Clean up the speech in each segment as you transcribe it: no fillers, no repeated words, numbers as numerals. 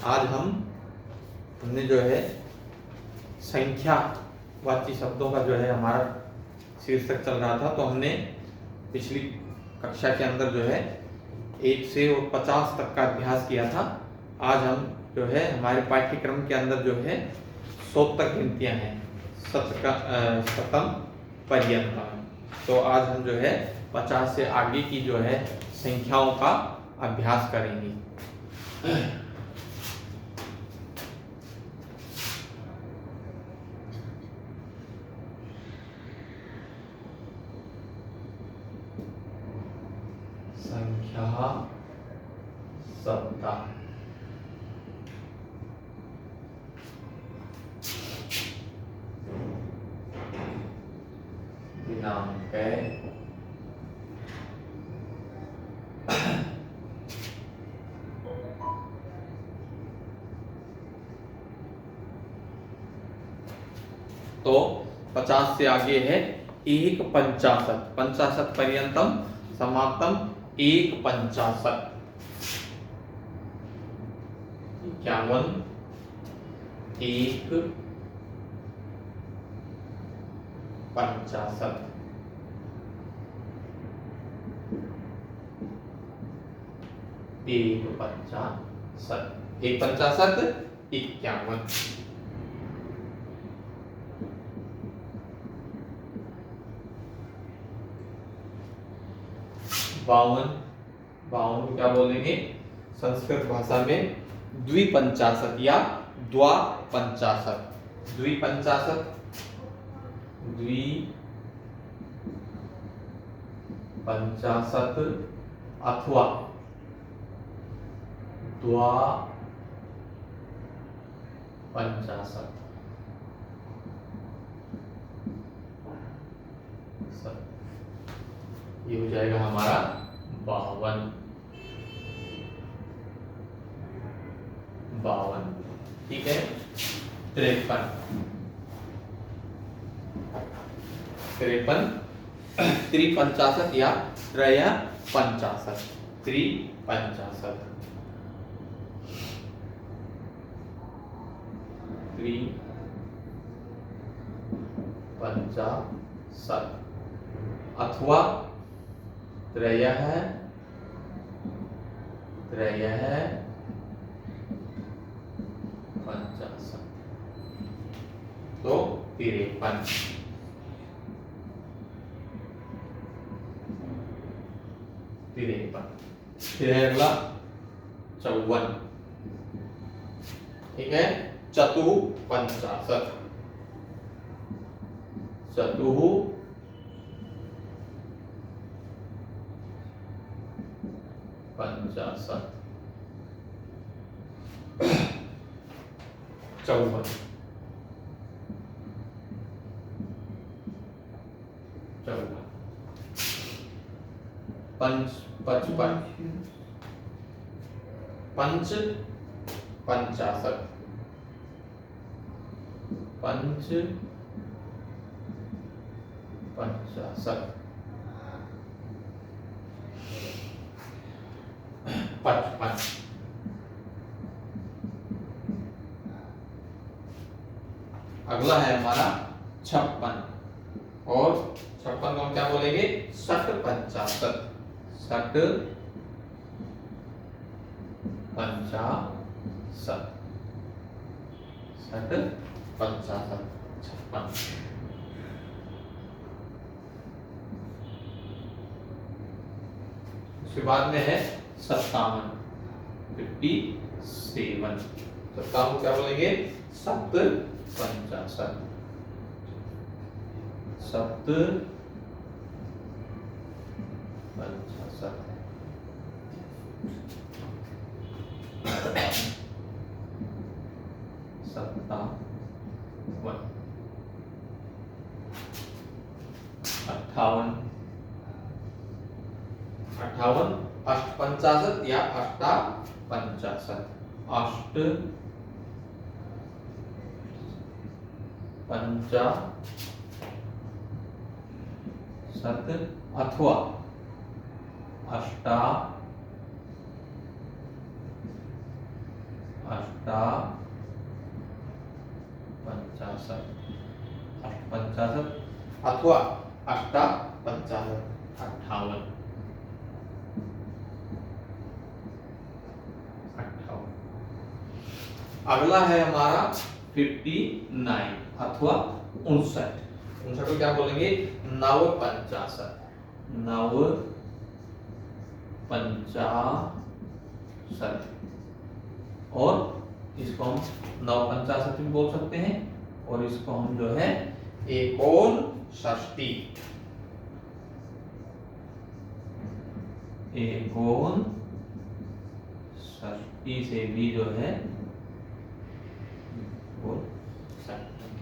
आज हमने जो है संख्यावाची शब्दों का जो है हमारा शीर्षक चल रहा था। तो हमने पिछली कक्षा के अंदर जो है 1 से 50 तक का अभ्यास किया था। आज हम जो है हमारे पाठ्यक्रम के अंदर जो है 100 तक गिनतियां हैं, शतम पर्यंतम। तो आज हम जो है 50 से आगे की जो है संख्याओं का अभ्यास करेंगे। संख्या सप्ताह दिनांक तो 50 से आगे है 1/50, 50 पर्यंतम समाप्तम 1/50, 51 1/50, 1/50, 1/50, 51, 52, 52 क्या बोलेंगे संस्कृत भाषा में द्विपंचाशत या द्वापंचाशत, द्विपंचाशत, द्विपंचाशत अथवा द्वापंचाशत। ये हो जाएगा हमारा 52, 52, ठीक है। 53, 53, त्रिपंचाशत या त्रयपंचाशत, त्रिपंचाशत, त्रिपंचाशत अथवा त्रयः पंचाशत, तो 53, 53। फिर है अगला 54, ठीक है। चतुःपंचाशत, चतुःपंचाशत, 54, 55, 55, 50, 50, 55। अगला है हमारा 56, और 56 को हम क्या बोलेंगे षटपंचाशत, षटपंचाशत, षटपंचाशत, 56। उसके बाद में है 57, 57, 57 क्या बोलेंगे सप्तपंचाशत, सप्तपंचाशत, 57, 58, 58, अष्टपंचाशत या अष्टापंचाशत, अष्टपंचाशत अथवा अष्टापंचाशत्, अष्टपंचाशत् अथवा अष्टापंचाशत्, 58, 58। अगला है हमारा 59 अथवा 59। 59 को क्या बोलेंगे? नवपंचाशत, नवपंचाशत। और इसको हम नवपंचाशत भी बोल सकते हैं, और इसको हम जो है एकोनषष्टि, एकोनषष्टि से भी जो है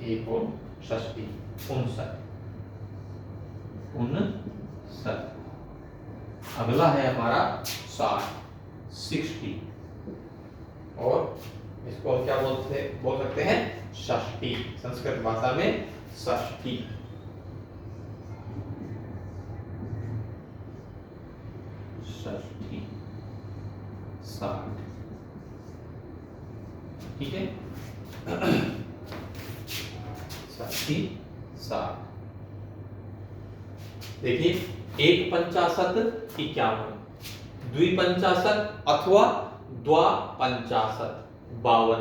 एकोनषष्टि, 59, 59। अगला है हमारा 60, और इसको हम क्या बोल सकते हैं? षष्ठी, संस्कृत भाषा में षष्ठी। षष्ठी, 60, ठीक है। षष्ठी, 60। देखिए, एक पंचाशत 51, द्विपंचाशत अथवा द्वापंचाशत 52,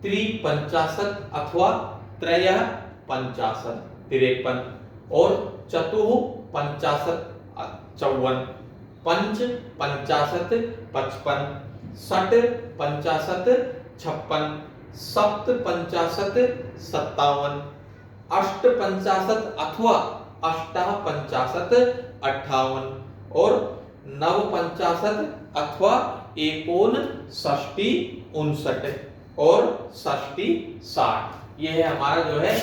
त्रिपंचाशत अथवा त्रयपंचाशत 53, और चतुःपंचाशत 54, पंचपंचाशत 55, षट्पंचाशत 56, सप्तपंचाशत 57, अष्टपंचाशत अथवा अष्टापंचाशत 58, और नवपंचाशत अथवा एकोनषष्टि 59, और षष्ठी 60। यह है हमारा जो है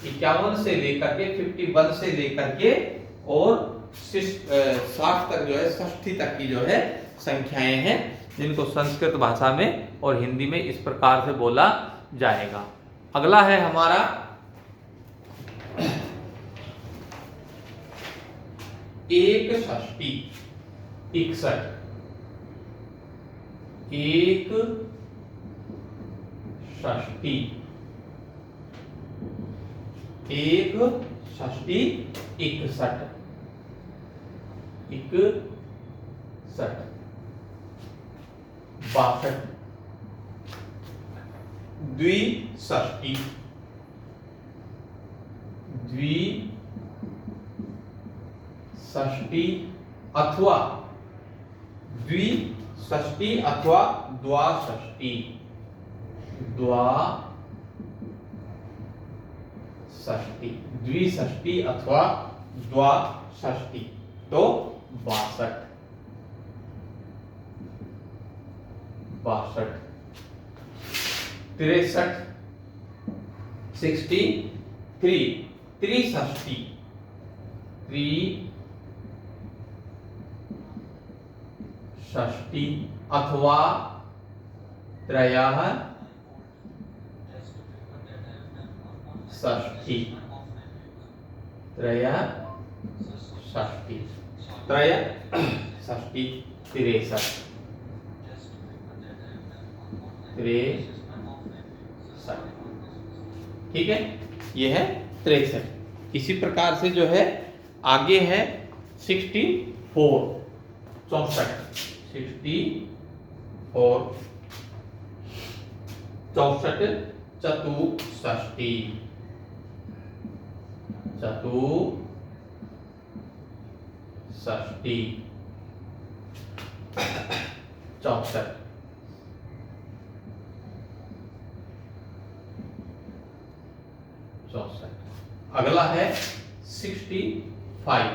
51 से लेकर के 51 से लेकर के और 60 तक जो है, षष्ठी तक की जो है संख्याएं हैं, जिनको संस्कृत भाषा में और हिंदी में इस प्रकार से बोला जाएगा। अगला है हमारा 61, 61, 61, 62, द्विषष्टि, अथवा द्विषष्टि अथवा द्वाषष्टि, द्विषष्टि अथवा द्वाषष्टि, तो 62, 63, 63, त्रिषष्टि, षष्टि अथवा त्रयःषष्टि, त्रयःषष्टि, 63, 63, ठीक है। ये है 63। इसी प्रकार से जो है आगे है 64, 64, 64, चतुष्षष्टि, 64, अगला है 65,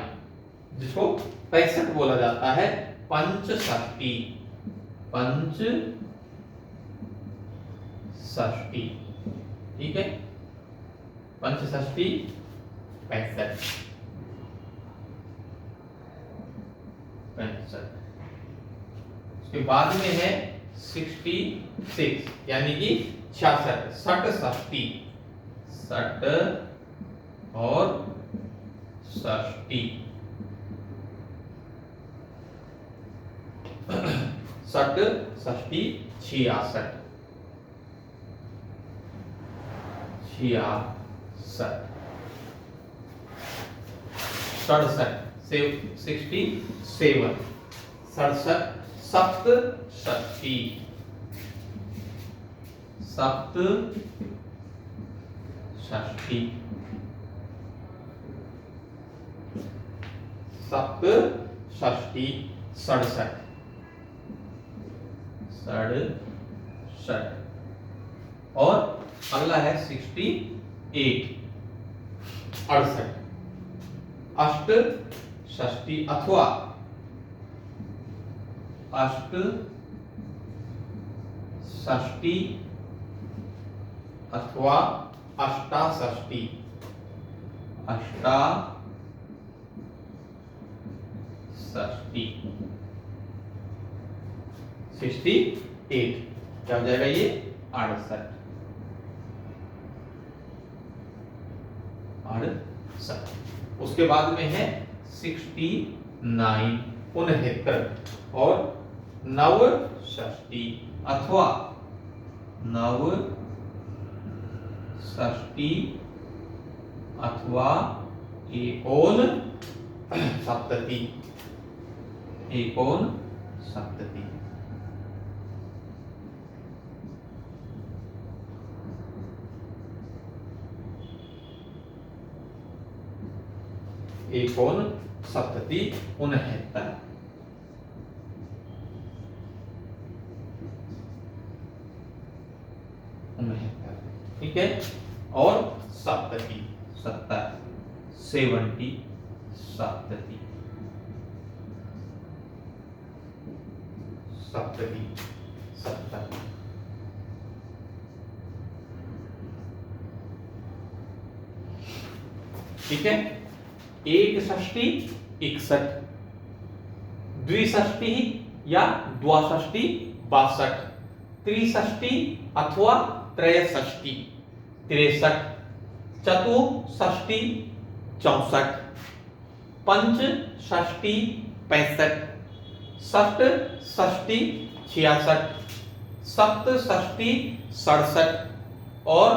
जिसको 65 बोला जाता है, पंचषष्टि, ठीक है। पंचषष्टि, 65, उसके बाद में है 66, यानी कि 66, षष्टि, 60 और षष्टि, 60, षष्टि, 66, 66, 67, 67, 67, सप्तषष्ठी, सप्तषष्ठी, सप्तषष्ठी, 67, 67 और अगला है 68, 68, अष्टषष्ठी अथवा अष्टषष्ठी अथवा अष्टाषष्ठी, अष्टाषष्ठी, 68 क्या हो जाएगा ये 68, 68। उसके बाद में है 69, 69 और नवषष्ठी अथवा नवषष्ठी अथवा एकोनसप्तति, एकोनसप्तति, एकोनसप्तति, 69, ठीक है। और सप्तति, 70, 70, सप्तति, सप्तति, 70, ठीक है। एकषष्ठी 61, द्विषष्ठी या द्वाषष्ठी 62, त्रिषष्ठी अथवा त्रयषष्ठी 63, चतुषष्ठी 64, पंचषष्ठी 65, षष्ठषष्ठी 66, सप्तषष्ठी 67 और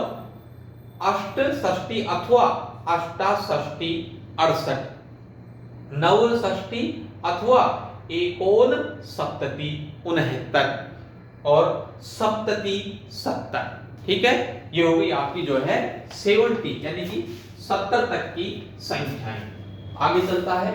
अष्टषष्ठी अथवा अष्टाषष्ठी 68, नवषष्ठी अथवा एकोनसप्तति 69 और सप्तति 70, ठीक है। ये हो गई आपकी जो है 70 यानी कि 70 तक की संख्याएं। आगे चलता है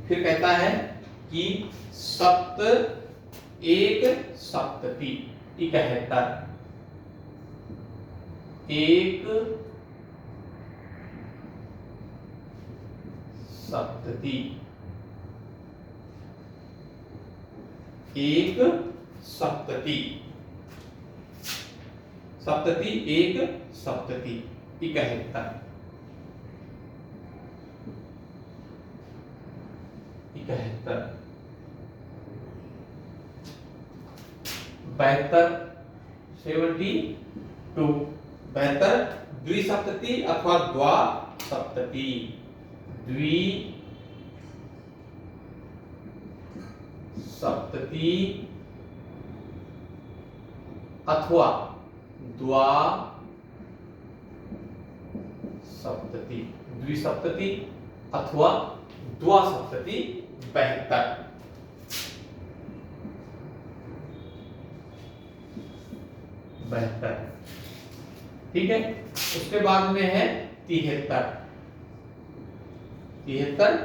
फिर कहता है कि सप्त एक सप्तति 71, एक सप्तति, एक सप्तति, सप्तति एक सप्तति 71, 71, 72, 72, 72, द्विसप्तति अथवा द्वासप्तति, द्विसप्तति अथवा द्वासप्तति, द्विसप्तति अथवा द्वासप्तति 72, ठीक है। उसके बाद में है 73, 73,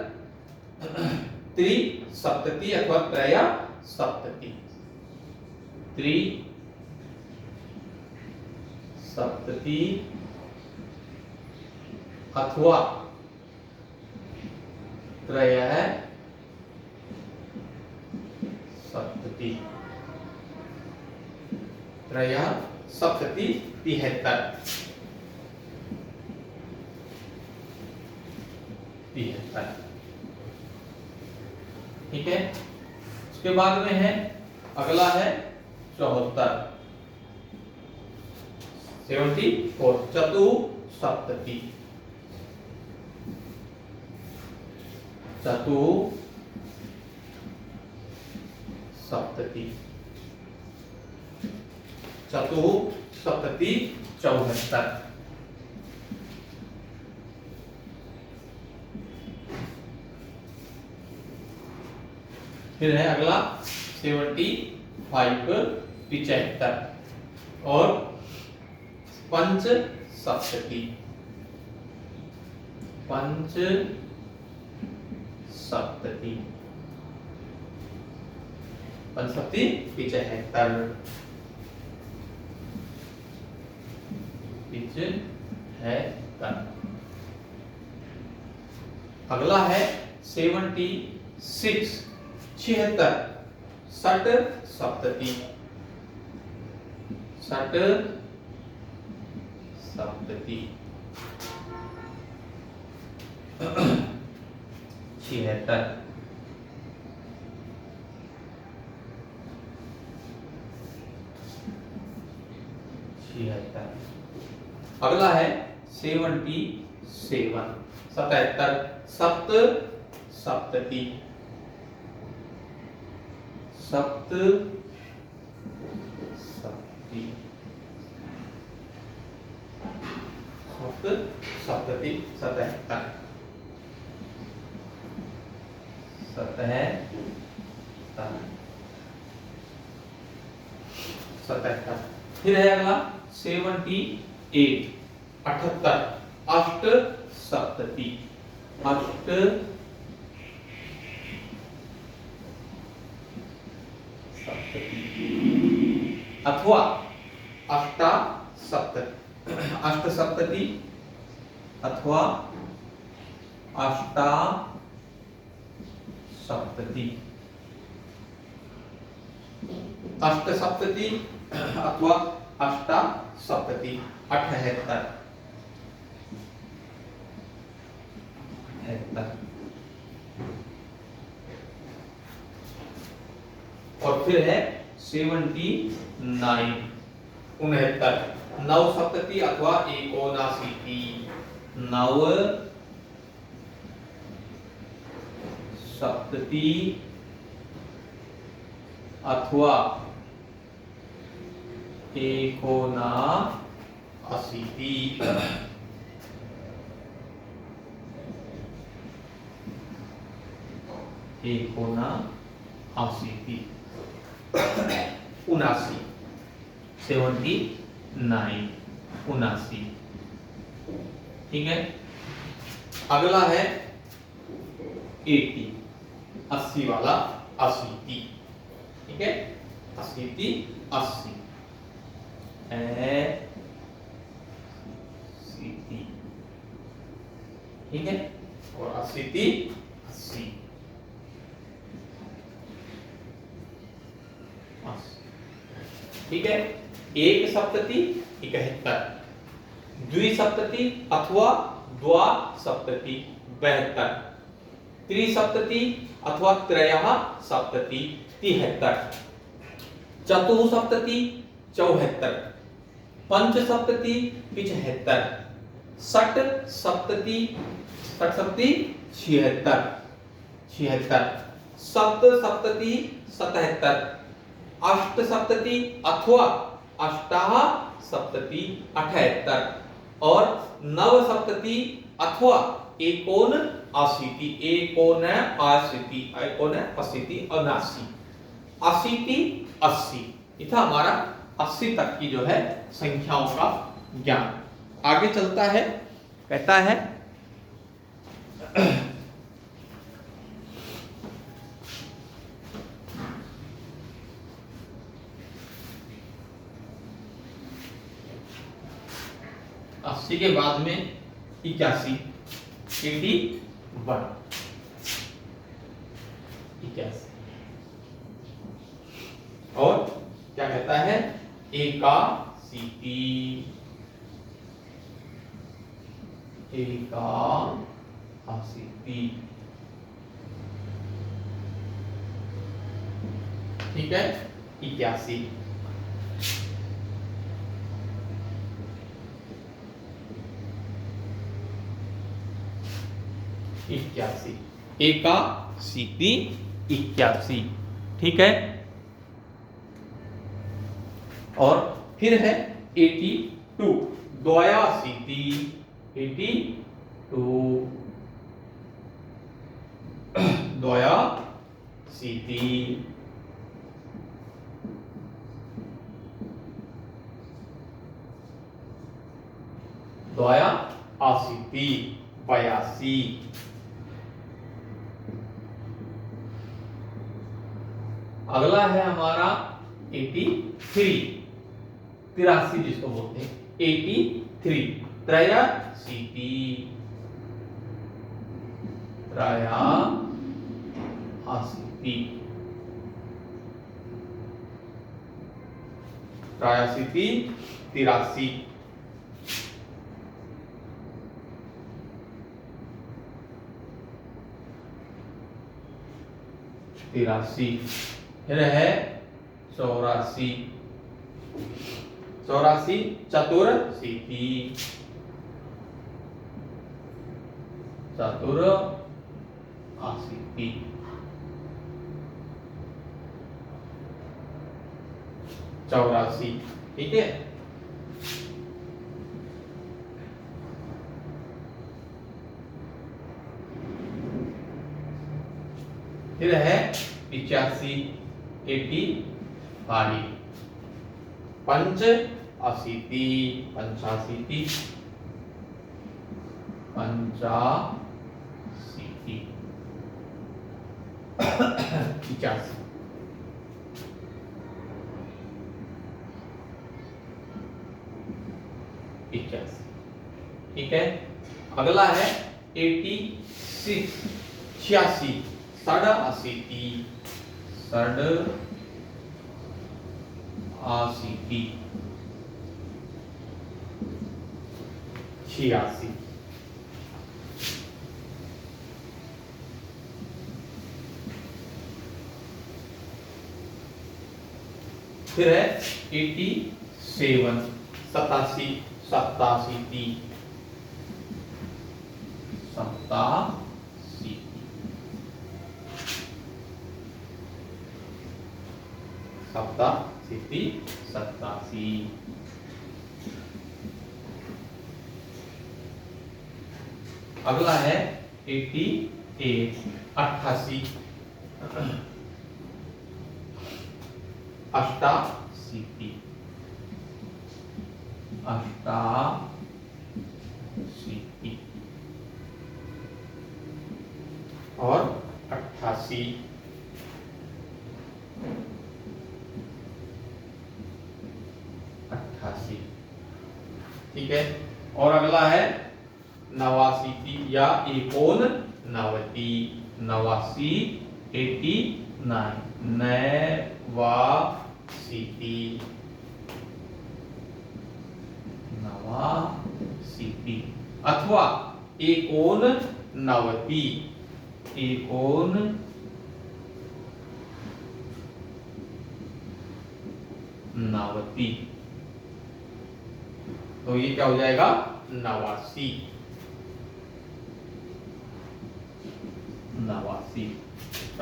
त्रिसप्तति अथवा त्रयसप्तति, त्रिसप्तति अथवा त्रयसप्तति, त्रयसप्तति 73, 73, ठीक है। उसके बाद में है अगला है 74, 74, सप्तति, चतु सप्तति, चतु सप्तति 74। फिर है अगला 75 75 और पंच सप्तति, पंच सप्तति, पंचसप्तति 75 75। अगला है 76 76 सट सप्तति, सट सप्तति 76। अगला है 77 77 सप्त सप्तति, सप्त सप्तति, सप्त सप्तति 77 77। फिर है अगला 78 78 अष्ट सप्तति, अष्ट सप्तति अथवा अष्टा सप्तति, अष्ट सप्तति अथवा अष्टा सप्तति, अष्ट सप्तति अथवा अष्टा सप्तति 78। और फिर है 79 69 नव सप्तति अथवा एकोनाशीति, नव सप्तति अथवा एकोनाशीति, एकोनाशीति 79 79 79। ठीक है। अगला है 80 80 वाला 80। ठीक है 80 80 ठीक है और 80 80। ठीक है। एक सप्तति 71, द्विसप्तति अथवा द्वा सप्तति 72, त्रिसप्तति अथवा त्रयः सप्तति 73, चतुःसप्तति 74, पंचसप्तति 75, षट सप्तति 76 सप्त सप्तति 77, अष्ट सप्तति अथवा अष्टाः सप्तति 78 और नव सप्तति अथवा एकोन अशीति, एकोन अशीति, एकोन अशीति 79 80 80। इतना हमारा 80 तक की जो है संख्याओं का ज्ञान। आगे चलता है, कहता है अस्सी के बाद में 81 81 और क्या कहता है एकाशीति, एकाशीति। ठीक है 81। 81, एकाशीति 81, ठीक है। और फिर है 82, द्वयाशीति 82, द्वयाशीति, द्वयाशीति 82। अगला है हमारा 83, 83 जिसको बोलते हैं 83, त्रयाशीति, त्रयाशीति, त्रयाशीति 83, फिर है 84, 84 चतुराशीति, चतुराशीति, चौरासी, ठीक है। फिर है 85, 85, पंचाशीति, पंचाशीति, पंचाशीति 85, ठीक है। अगला है 86, 86, षडाशीति, षडाशीति 86, फिर है 87, 87, सप्ताशीति, सप्ताशीति, सप्ताशीति 87। अगला है 88, 88, अष्टाशीति, अष्टाशीति और 88, ठीक है। और अगला है 89 या 89, 89, 89, नवाशीति, नवाशीति अथवा 89, 89, तो ये क्या हो जाएगा 89, 89।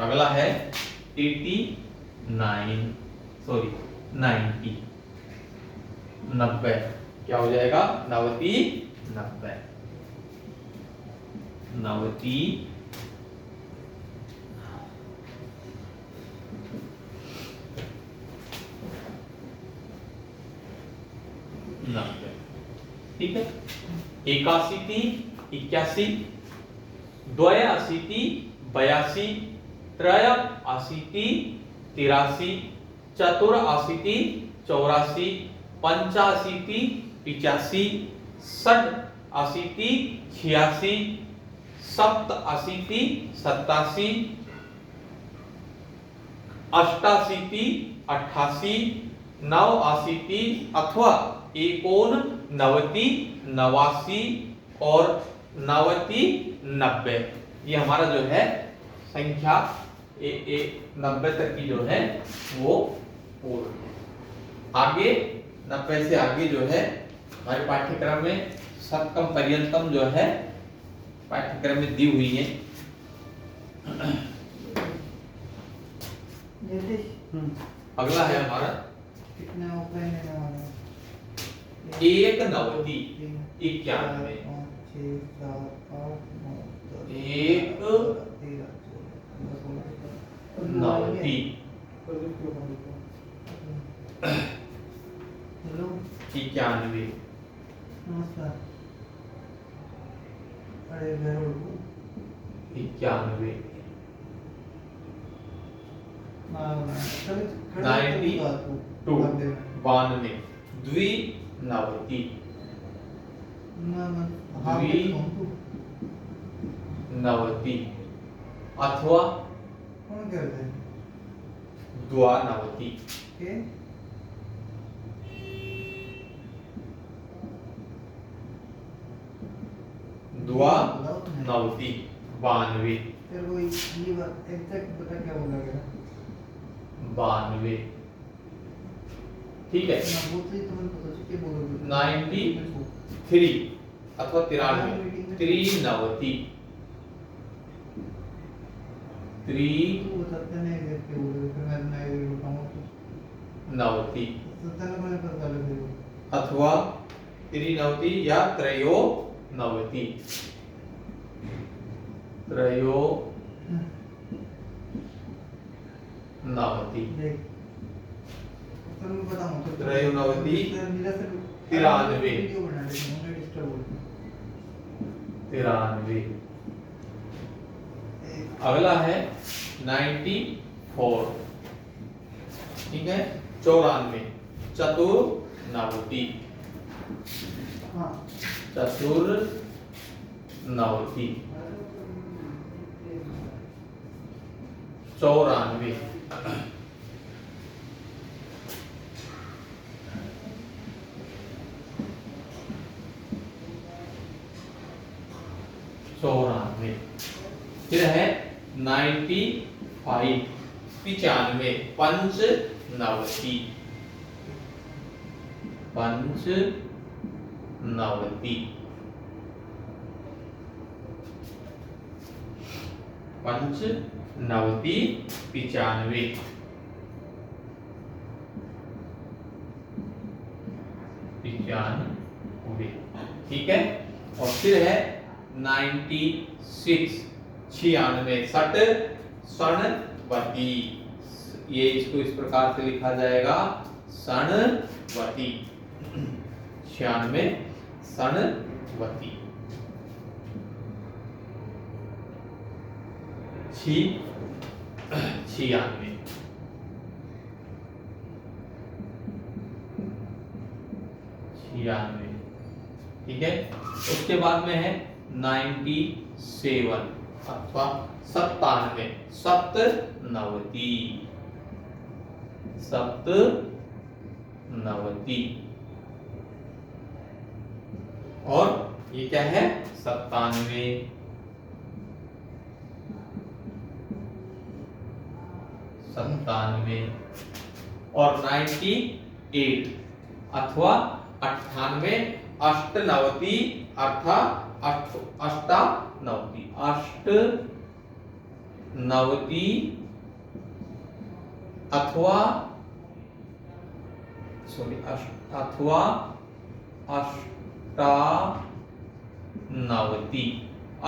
अगला है 89, सॉरी 90, 90 क्या हो जाएगा 90, 90, 90, 90, ठीक है। 81, 81, द्वयाशीति 82, त्रयाशीति 83, चतुराशीति 84, पंचाशीति 85, षडाशीति 86, सप्ताशीति 87, अष्टाशीति 88, नवाशीति अथवा 89, 89 और 90, 90। ये हमारा जो है संख्या 90 तक की जो है वो पूर्ण है। आगे 90 से आगे जो है हमारे पाठ्यक्रम में सप्तम पर्यंतम जो है पाठ्यक्रम में दी हुई है। अगला है हमारा एक नवति 91 एक नवति 91 नमस्कार। अरे जरूर 91 92 द्विनवति नवति अथवा द्वानवति द्वानवति 92 फिर वो ये बात एग्जैक्ट बता क्या बोला गया 92 ठीक है। ना बोलते ही तुम्हें पता चल के बोलोगे 93 अथवा 93 त्रिनवति तो बताते नहीं एग्जैक्ट क्या बोलोगे फिर मैं नहीं बताऊंगा नवति तो तने मैंने पता लग गया अथवा त्रिनवति या त्रयोनवति त्रयोनवति देख तने बताऊं तो त्रयोनवति मेरा से 93 वीडियो बना लेते हैं उन्हें डिस्टर्ब होता 93 अगला है 94 ठीक है 94 चतुर्नवति हां चतुर्नवति 94 94 फिर है 95 95 पंचनवति पंचनवति पंचनवति 95 95 ठीक है। और फिर है 96 96 सठ सणवती ये इसको इस प्रकार से लिखा जाएगा सणवती 96 सणवती 96 ठीक है। उसके बाद में है 97 अथवा 97 सप्तनवति और ये क्या है 97 और 98 अथवा 98 अष्टनवति अर्थात अष्टानवति अथवा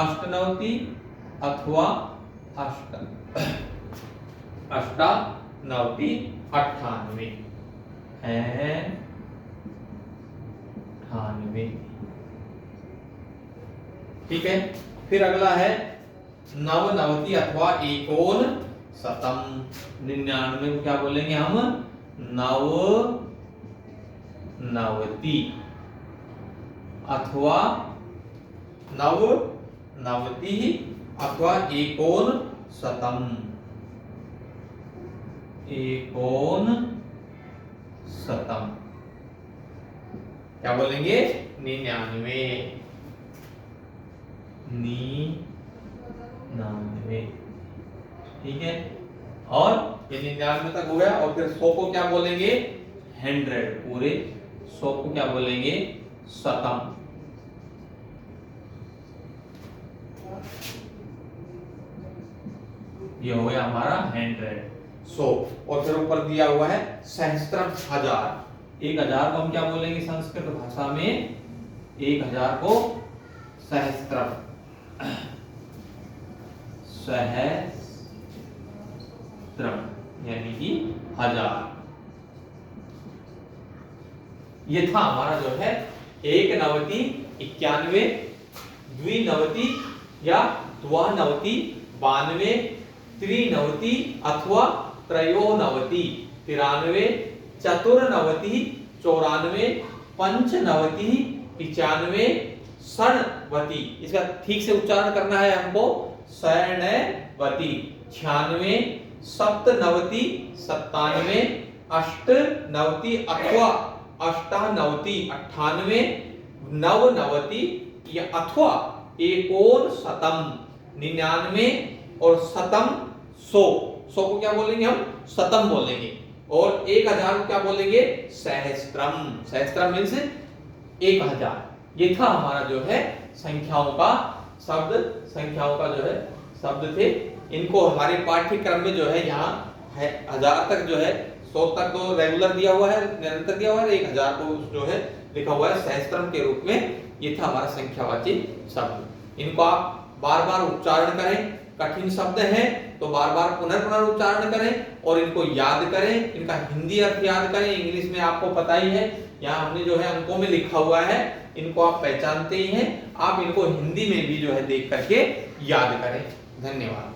अष्टानवति अथवा अष्टानवति 98 ठीक है। फिर अगला है नवनवति अथवा एकोनशतम 99 को क्या बोलेंगे हम नवनवति अथवा नवनवति अथवा एकोनशतम क्या बोलेंगे 99 ठीक है। और ये 99 तक हो गया। और फिर 100 को क्या बोलेंगे 100 पूरे 100 को क्या बोलेंगे शतम ये हो गया हमारा 100। और फिर ऊपर दिया हुआ है सहस्त्रम, 1000। 1000 को हम क्या बोलेंगे संस्कृत भाषा में? 1000 को सहस्त्रम, सहस्त्रम यानी कि 1000। ये था हमारा जो है 91, 91, द्विनवति या द्वानवति, 92, त्रिनवति अथवा त्रयोनवति, 93, चतुर्नवति, 94, पंचनवति, 95, षण्वति। इसका ठीक से उच्चारण करना है हमको, षण्वति। 96, सप्तनवति, 97, अष्टनवति अथवा अष्टानवति, 98, नवनवति या अथवा एकोनशतम, 99 और शतम, 100। 100 को क्या बोलेंगे हम? शतम बोलेंगे। और 1000 को क्या बोलेंगे? सहस्त्रम। सहस्त्रम मीन्स 1000। ये था हमारा जो है संख्याओं का शब्द, संख्याओं का जो है शब्द थे। इनको हमारे पाठ्यक्रम में जो है यहाँ है 1000 तक जो है, 100 तक तो रेगुलर दिया हुआ है, निरंतर दिया हुआ है, 1000 को जो है लिखा हुआ है सहस्त्रम के रूप में। ये था हमारा संख्यावाची शब्द। इनको आप बार बार उच्चारण करें, कठिन शब्द हैं तो बार बार पुनर्उच्चारण करें और इनको याद करें, इनका हिंदी अर्थ याद करें। इंग्लिश में आपको पता ही है, यहाँ हमने जो है अंकों में लिखा हुआ है, इनको आप पहचानते ही हैं। आप इनको हिंदी में भी जो है देख करके याद करें। धन्यवाद।